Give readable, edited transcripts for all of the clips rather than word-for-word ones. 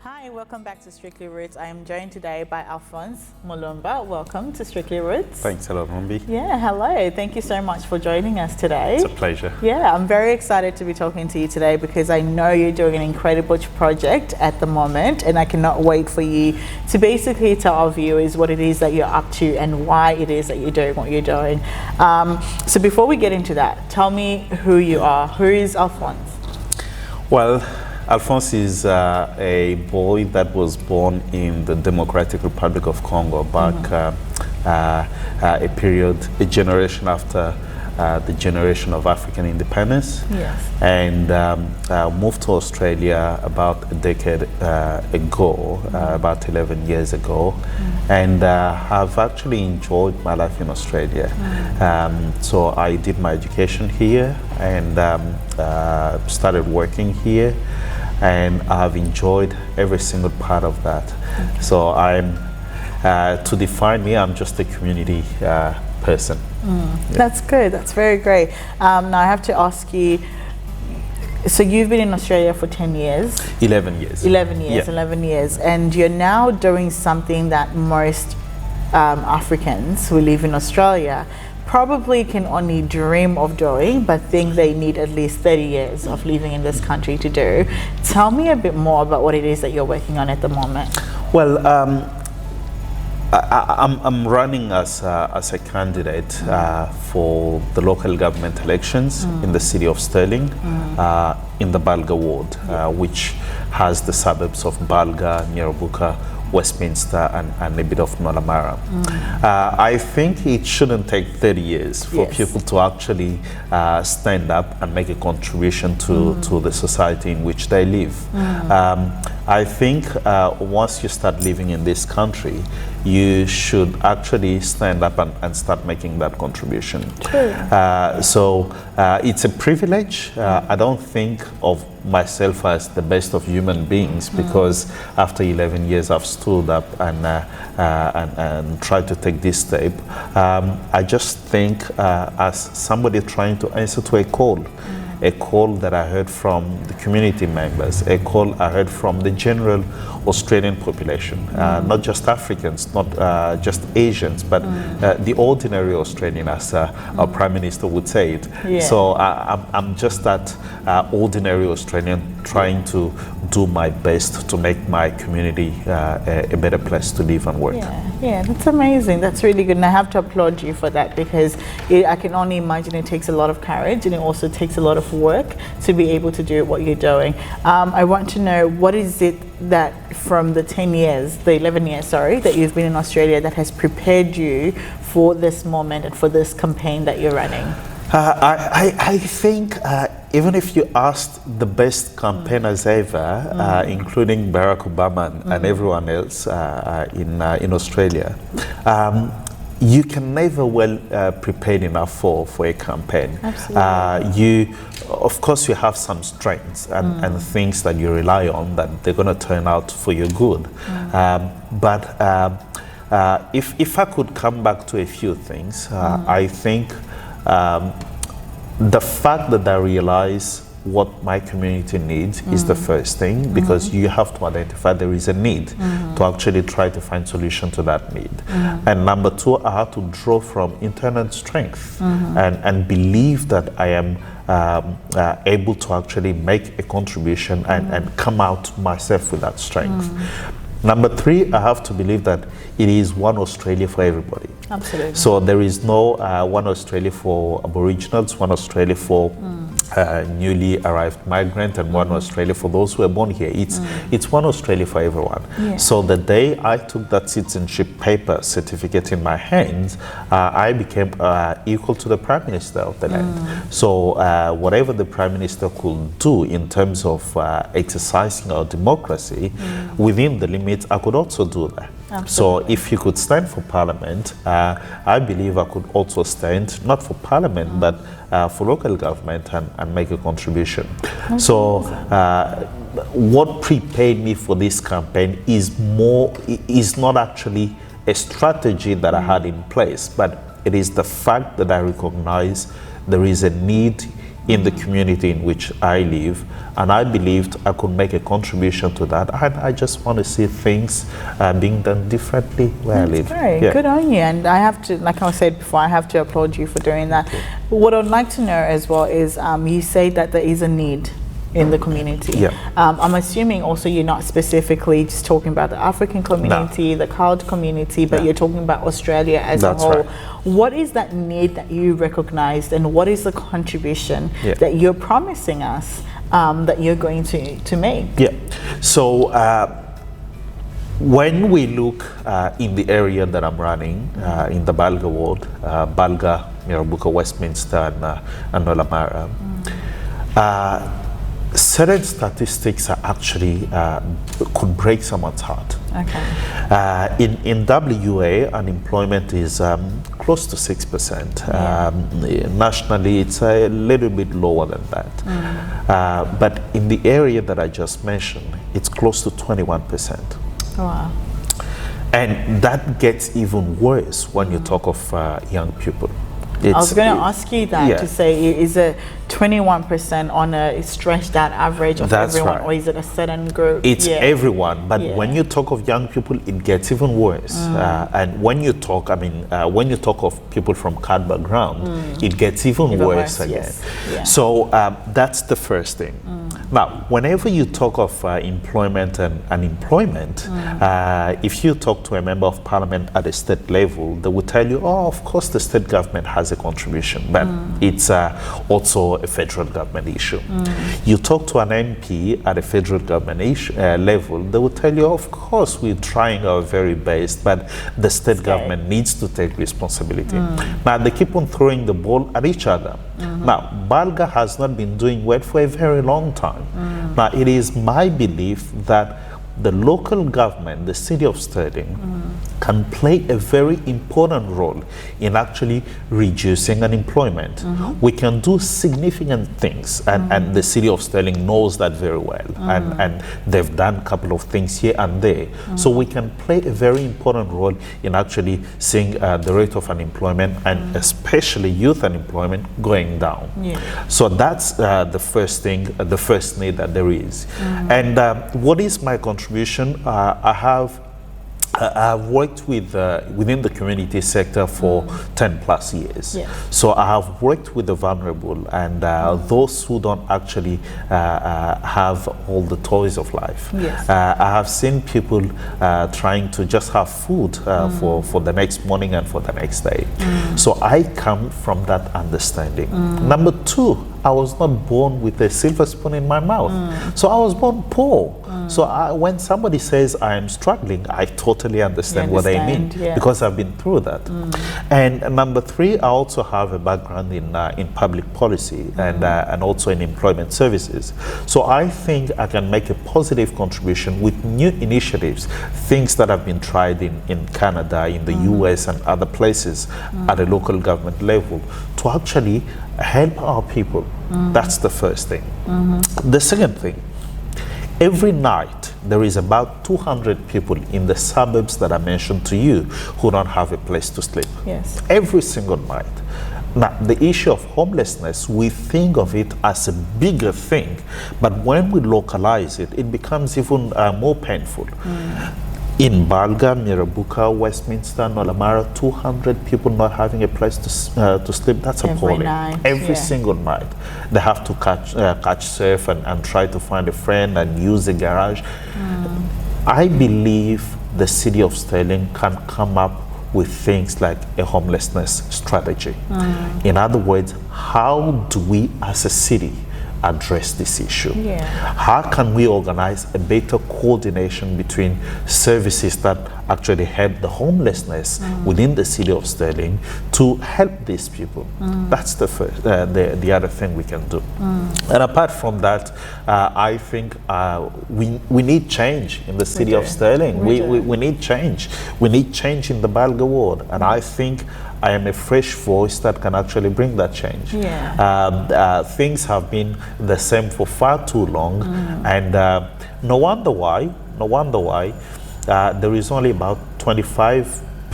Hi, welcome back to Strictly Roots. I am joined today by Alphonse Mulumba. Welcome to Strictly Roots. Thanks a lot, Rumbi. Yeah, hello. Thank you so much for joining us today. It's a pleasure. Yeah, I'm very excited to be talking to you today because I know you're doing an incredible project at the moment, and I cannot wait for you to basically tell our viewers what it is that you're up to and why it is that you're doing what you're doing. So before we get into that, tell me who you are. Who is Alphonse? Well, Alphonse is a boy that was born in the Democratic Republic of Congo back a generation after the generation of African independence. Yes. And moved to Australia about a decade ago, about 11 years ago, and have actually enjoyed my life in Australia. So I did my education here and started working here, and I've enjoyed every single part of that. Okay. So I'm, to define me, I'm just a community person. Yeah. That's good. That's very great. Now I have to ask you, so you've been in Australia for 10 years? 11 years. 11 years, yeah. 11 years. And you're now doing something that most Africans who live in Australia probably can only dream of doing, but think they need at least 30 years of living in this country to do. Tell me a bit more about what it is that you're working on at the moment. Well, I'm running as a candidate for the local government elections in the city of Stirling, in the Balga ward, which has the suburbs of Balga, Nyerbuka, Westminster, and a bit of Nollamara. I think it shouldn't take 30 years for people to actually stand up and make a contribution to the society in which they live. I think once you start living in this country, you should actually stand up and start making that contribution. So it's a privilege. I don't think of myself as the best of human beings because after 11 years I've stood up and tried to take this step. I just think as somebody trying to answer to a call that I heard from the community members, a call I heard from the general Australian population, not just Africans, not just Asians, but the ordinary Australian, as our Prime Minister would say it. Yeah. So I'm just that ordinary Australian trying to do my best to make my community a better place to live and work. Yeah, that's amazing. That's really good. And I have to applaud you for that because I can only imagine it takes a lot of courage and it also takes a lot of work to be able to do what you're doing. I want to know, what is it that from the 11 years, that you've been in Australia that has prepared you for this moment and for this campaign that you're running? I think even if you asked the best campaigners ever, including Barack Obama and everyone else in Australia, you can never prepared enough for a campaign. Absolutely. Of course, you have some strengths and things that you rely on that they're going to turn out for your good. But if I could come back to a few things, I think the fact that I realize what my community needs is the first thing, because you have to identify there is a need to actually try to find solution to that need. And number two, I have to draw from internal strength and believe that I am able to actually make a contribution and come out myself with that strength. Number three, I have to believe that it is one Australia for everybody. Absolutely. So there is no one Australia for Aboriginals, one Australia for newly arrived migrant, and one Australia for those who are born here. It's one Australia for everyone. Yeah. So the day I took that citizenship paper certificate in my hands, I became equal to the Prime Minister of the land. So whatever the Prime Minister could do in terms of exercising our democracy within the limits, I could also do that. Absolutely. So if you could stand for Parliament, I believe I could also stand, not for Parliament, but for local government and make a contribution. So what prepared me for this campaign is not actually a strategy that I had in place, but it is the fact that I recognize there is a need in the community in which I live, and I believed I could make a contribution to that. And I just want to see things being done differently where I live. Great, good on you. And I have to, like I said before, I have to applaud you for doing that. Okay. What I'd like to know as well is you say that there is a need in the community. Yeah. I'm assuming also you're not specifically just talking about the African community, the colored community, but you're talking about Australia as a whole. Right. What is that need that you recognized, and what is the contribution that you're promising us that you're going to make? Yeah. So when we look in the area that I'm running, in the Balga ward, Balga, Mirrabooka, Westminster, and Nolamara, certain statistics are actually could break someone's heart. Okay. In WA, unemployment is close to 6%. Nationally, it's a little bit lower than that. But in the area that I just mentioned, it's close to 21%. Wow. And that gets even worse when you talk of young people. I was going to ask you that, to say, is it 21% on a stretched out average of everyone, or is it a certain group? It's everyone, but when you talk of young people, it gets even worse. And when you talk, when you talk of people from colored background, it gets even worse again. So that's the first thing. Now, whenever you talk of employment and unemployment, if you talk to a member of parliament at a state level, they will tell you, oh, of course the state government has a contribution, but it's also a federal government issue. You talk to an MP at a federal government level, they will tell you, of course, we're trying our very best, but the state government needs to take responsibility. Now, they keep on throwing the ball at each other. Now, Balga has not been doing well for a very long time. Now, it is my belief that the local government, the city of Sterling, can play a very important role in actually reducing unemployment. We can do significant things, and the city of Sterling knows that very well, and they've done a couple of things here and there. So we can play a very important role in actually seeing the rate of unemployment, and especially youth unemployment, going down. So that's the first thing, the first need that there is. And what is my contribution? I've worked with within the community sector for 10 plus years. So I have worked with the vulnerable and those who don't actually have all the toys of life. I have seen people trying to just have food for the next morning and for the next day. So I come from that understanding. Number two, I was not born with a silver spoon in my mouth. So I was born poor. So when somebody says I am struggling, I totally understand what they mean, because I've been through that. And number three, I also have a background in public policy and also in employment services. So I think I can make a positive contribution with new initiatives, things that have been tried in Canada, in the US and other places at a local government level, to actually help our people. That's the first thing. The second thing, every night there is about 200 people in the suburbs that I mentioned to you who don't have a place to sleep. Every single night. Now, the issue of homelessness, we think of it as a bigger thing, but when we localize it, it becomes even more painful. In Balga, Mirrabooka, Westminster, Nolamara, 200 people not having a place to sleep, that's appalling. Every single night. They have to catch surf and try to find a friend and use the garage. I believe the city of Sterling can come up with things like a homelessness strategy. In other words, how do we as a city address this issue? How can we organize a better coordination between services that actually help the homelessness within the city of Sterling to help these people? That's the first, the other thing we can do. And apart from that, I think we need change in the city of Sterling. We need change. We need change in the Balga ward, and I think I am a fresh voice that can actually bring that change. Things have been the same for far too long, and no wonder why there is only about 25%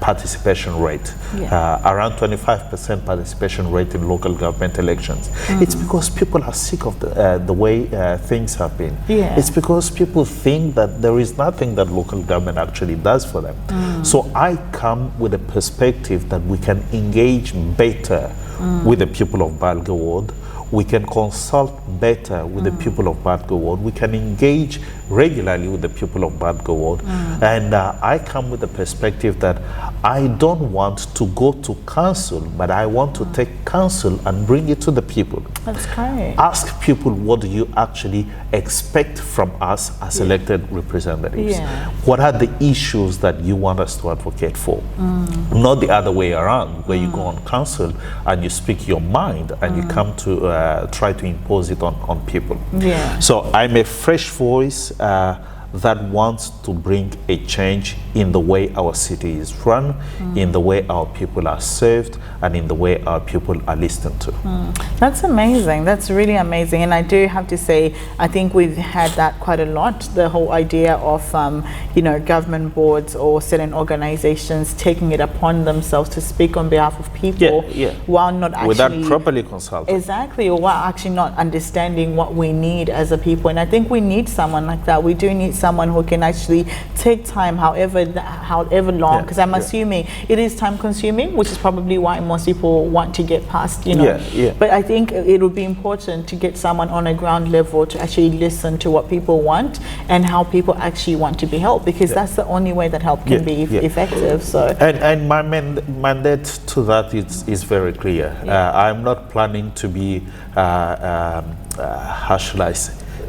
participation rate, around 25% participation rate in local government elections. It's because people are sick of the way things have been. It's because people think that there is nothing that local government actually does for them. So I come with a perspective that we can engage better with the people of Balga Ward. We can consult better with the people of Balga Ward. We can engage regularly with the people of Balga Ward. And I come with the perspective that I don't want to go to council, but I want to take council and bring it to the people. That's great. Ask people, what do you actually expect from us as elected representatives? What are the issues that you want us to advocate for? Not the other way around, where you go on council and you speak your mind and you come to try to impose it on people. So I'm a fresh voice that wants to bring a change in the way our city is run, in the way our people are served, and in the way our people are listened to. That's amazing. That's really amazing. And I do have to say, I think we've had that quite a lot, the whole idea of, you know, government boards or certain organizations taking it upon themselves to speak on behalf of people while not actually... Without properly consulting. Exactly, or while actually not understanding what we need as a people. And I think we need someone like that. We do need someone who can actually take time, however long, because I'm assuming it is time consuming, which is probably why most people want to get past, you know. But I think it would be important to get someone on a ground level to actually listen to what people want and how people actually want to be helped, because that's the only way that help can be effective. So and my mandate to that is very clear. I'm not planning to be how should I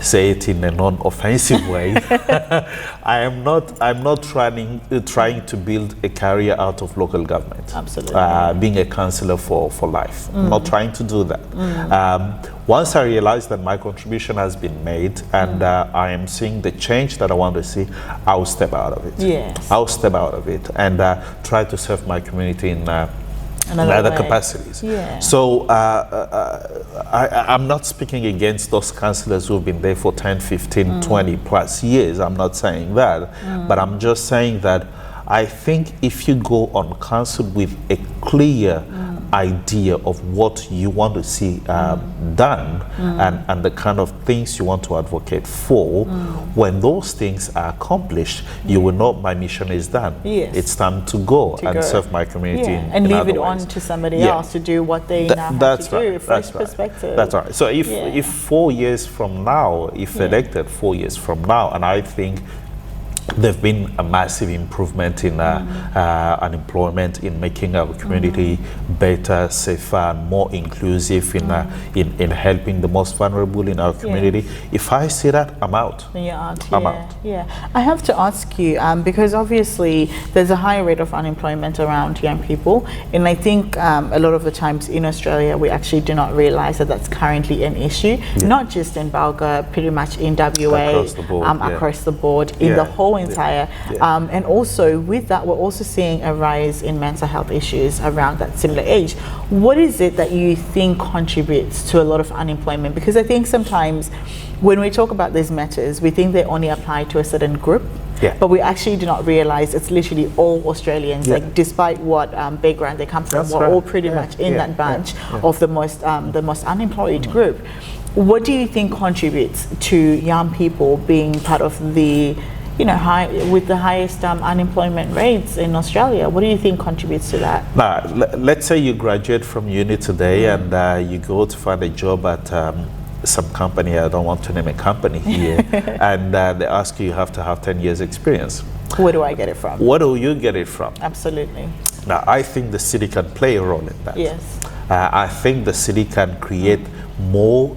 say it in a non-offensive way. I'm not trying to build a career out of local government. Absolutely. Being a councillor for life. I'm not trying to do that. Once I realize that my contribution has been made and I am seeing the change that I want to see, I'll step out of it. I'll step out of it and try to serve my community in other capacities. So I'm not speaking against those councillors who've been there for 10, 15, 20 plus years. I'm not saying that, but I'm just saying that I think if you go on council with a clear idea of what you want to see done and the kind of things you want to advocate for, when those things are accomplished, you will know my mission is done. It's time to go and serve my community and leave it on to somebody else to do what they now have to do. Fresh perspective. That's right. So if 4 years from now, if elected 4 years from now, and I think there've been a massive improvement in unemployment, in making our community better, safer, and more inclusive in helping the most vulnerable in our community. If I see that, I'm out. You're out. I'm out. I have to ask you, because obviously there's a high rate of unemployment around young people, and I think a lot of the times in Australia we actually do not realize that that's currently an issue, not just in Balga, pretty much in WA, across the board, in the whole entire and also with that we're also seeing a rise in mental health issues around that similar age. What is it that you think contributes to a lot of unemployment? Because I think sometimes when we talk about these matters, we think they only apply to a certain group, but we actually do not realize it's literally all Australians. Like, despite what background they come from, we're all pretty much in that bunch of the most unemployed group. What do you think contributes to young people being part of the, you know, with the highest unemployment rates in Australia? What do you think contributes to that? Now, let's say you graduate from uni today and you go to find a job at some company, I don't want to name a company here, and they ask you have to have 10 years experience. Where do I get it from? Where do you get it from? Absolutely. Now, I think the city can play a role in that. I think the city can create more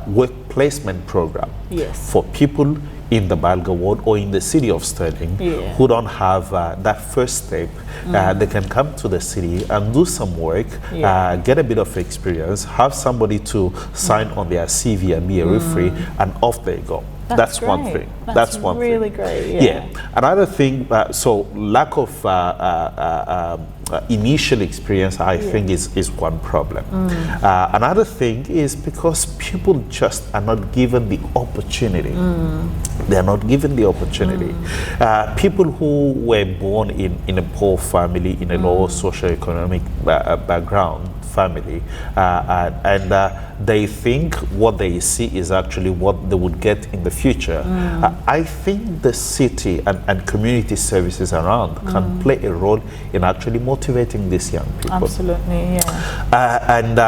work placement program for people in the Balga ward or in the city of Stirling who don't have that first step. They can come to the city and do some work, get a bit of experience, have somebody to sign on their CV and be a referee, and off they go. That's one great. thing. That's one really thing. great. Yeah. Another thing, so lack of initial experience, I think, is one problem. Another thing is because people just are not given the opportunity. They are not given the opportunity. People who were born in a poor family, in a low socioeconomic background, family, and they think what they see is actually what they would get in the future. I think the city and community services around can play a role in actually motivating these young people. Absolutely, yeah. And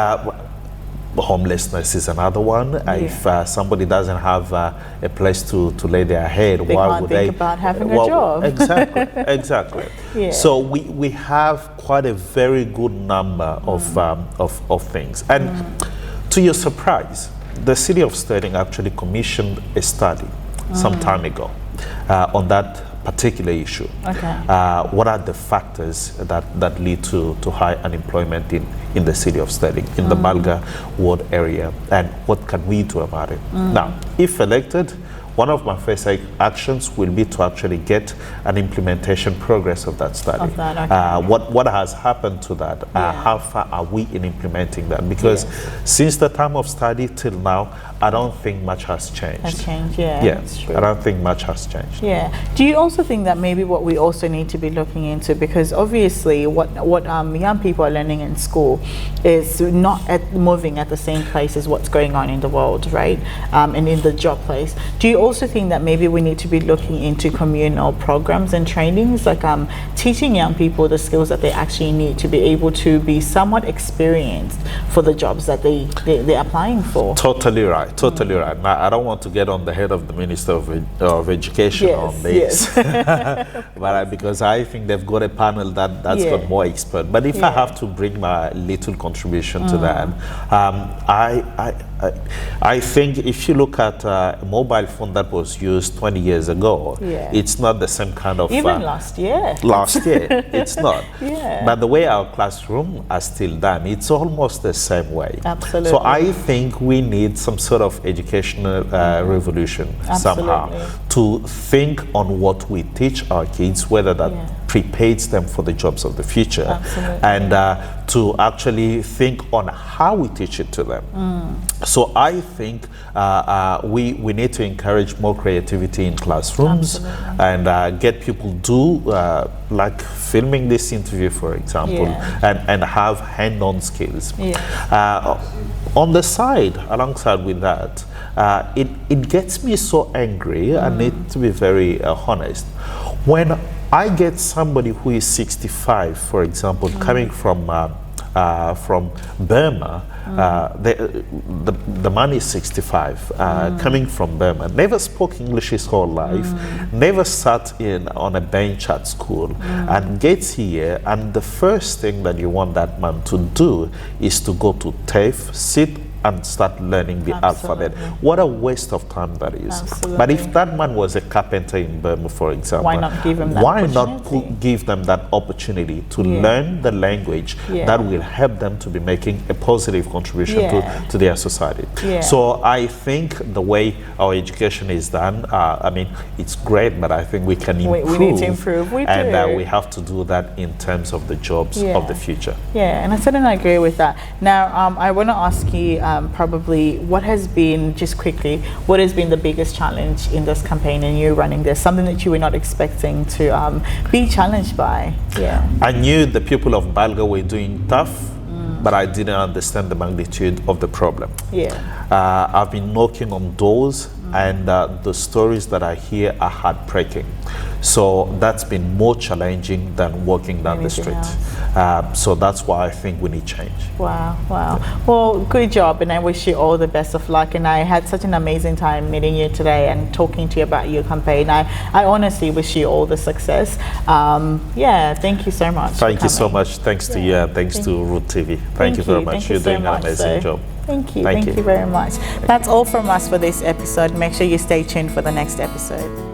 homelessness is another one. If somebody doesn't have a place to lay their head, they why can't would think they about having a job? Exactly, exactly. Yeah. So we have quite a very good number of things. And to your surprise, the city of Sterling actually commissioned a study some time ago on that particular issue. Okay. What are the factors that lead to high unemployment in the city of Sterling, in the Balga ward area, and what can we do about it? Now, if elected, one of my first actions will be to actually get an implementation progress of that study. Of that, okay. What has happened to that? How far are we in implementing that? Because since the time of study till now, I don't think much has changed. That's true. I don't think much has changed. Yeah. Do you also think that maybe what we also need to be looking into, because obviously what young people are learning in school is not moving at the same place as what's going on in the world, right? And in the job place. Do you also think that maybe we need to be looking into communal programs and trainings, like teaching young people the skills that they actually need to be able to be somewhat experienced for the jobs that they're applying for? Totally right. Totally right. Now, I don't want to get on the head of the Minister of Education on this, but because I think they've got a panel that's got more expert. But if I have to bring my little contribution to that, I think if you look at a mobile phone that was used 20 years ago, it's not the same kind of... Even last year. Last year, it's not. But the way our classroom are still done, it's almost the same way. Absolutely. So I think we need some sort of educational revolution somehow to think on what we teach our kids, whether that prepares them for the jobs of the future, and to actually think on how we teach it to them. So I think we need to encourage more creativity in classrooms and get people do like filming this interview, for example, and have hand-on skills. On the side, alongside with that, it gets me so angry. I need to be very honest. When I get somebody who is 65, for example, coming from Burma, the man is 65, coming from Burma, never spoke English his whole life, never sat on a bench at school, and gets here, and the first thing that you want that man to do is to go to TAFE, sit and start learning the alphabet. What a waste of time that is. But if that man was a carpenter in Burma, for example, why not give him that opportunity? Give them that opportunity to learn the language that will help them to be making a positive contribution to their society. So I think the way our education is done, I mean, it's great, but I think we can improve. We need to improve. We we have to do that in terms of the jobs of the future. And I certainly agree with that. Now, I want to ask you, probably what has been, just quickly, what has been the biggest challenge in this campaign and you running this, something that you were not expecting to be challenged by? I knew the people of Balga were doing tough, but I didn't understand the magnitude of the problem. I've been knocking on doors, and the stories that I hear are heartbreaking. So that's been more challenging than walking down the street. So that's why I think we need change. Wow. Well, good job, and I wish you all the best of luck. And I had such an amazing time meeting you today and talking to you about your campaign. I honestly wish you all the success. Thank you so much. Thank you so much. Thanks to you. Thanks to Root TV. Thank you very much. You're doing an amazing job. Thank you. Thank you very much. That's all from us for this episode. Make sure you stay tuned for the next episode.